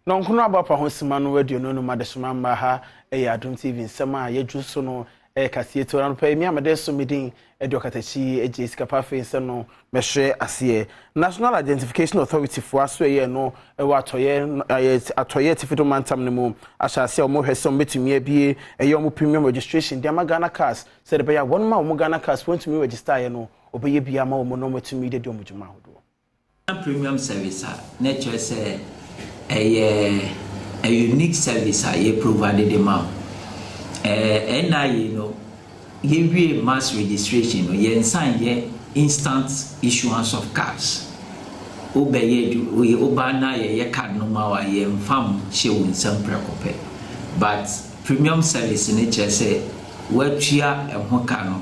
No nkono abapa ho sima no radio no madesoma mba ha Adom TV nsema yedwu so no Kasiebo Tau At pe mi amade so medin edokatachi eje sikapa fe nse no mehwe ase National Identification Authority fo aso ye no ewa atoye tifido mantam ne mu ahyase o mo hwese o metumi abie eye o premium registration dia magana cars se de be ya won ma o Ghana cars want to register ye no obeye bia ma o mo no metumi de o mujuma hodo premium service nature say a unique service I provided them out. And I give you mass registration, you sign ye instant issuance of cards. Obey we obana ye card no mawa ye farm show in some precope. But premium service in nature say where chia and hokano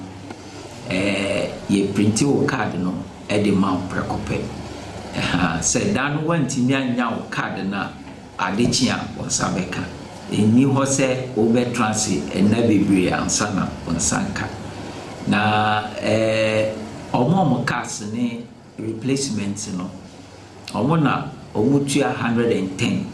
ye print your card no at the mount precope. Said Dan went in your card na Adichia or Sabeka. In New Hose, Ober Transit, and Nabi and Sana on Sanka. Na Omo cars ne replacements, Omona Omutia 110.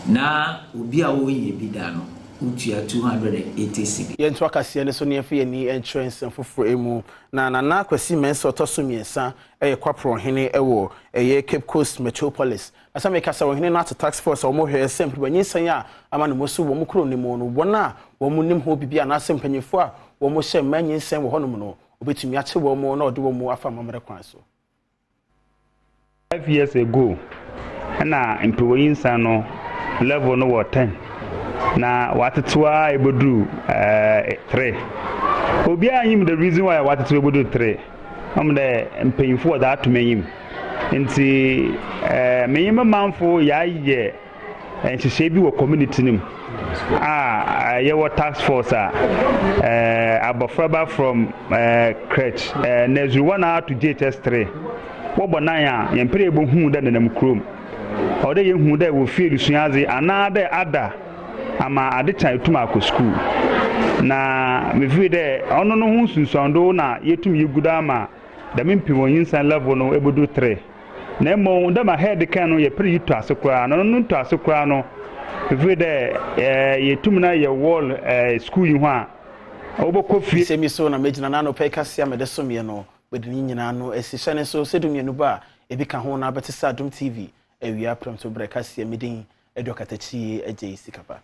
Na Ubia Oye Bidano. Utia 286. Yentu akase ne so ne afi ani entrance foforo emu na kwasi menso toso miensa kwapro hene ewo Cape Coast Metropolis asa me kasa wo hene na tax force o mo hwe sempre banyisan a ama no mosu wo mo kro ne mo no bona wo mo nim ho bibia na asempanyefo a wo mo hye manyinsan wo honom no obetumi ache wo mo na ode wo mo afa mamre kwan so 5 years ago na employinsan no level no 10 na watetua ebodu 3 obi anyim the reason why watetua ebodu 3 the mpanyimfo that to menyim nti menyim manfo yaye enhyehyɛ bi wo community nim ye task force abofraba from crèche nursery 1 to JHS 3 wo bonanya yempere ebohu da nanam krom ode yehu da wo fie rusuaze anade ada ama adichan tuma ko school na me fi de ono no hu sunsondo na yetum yeguda ama da mempi wonyinsan level no ebodo 3 na mo da ma head kan no ye pre yitu asekora no to asekora no me fi de yetum na ye wall school yi ho a oboko fie semi so na megina na no pe kase amede so me no bedini nyina no esihane so sedum ye no ba ebi ka ho na betesa Adom TV ewia promto brekase medin edokatachi eje sikapa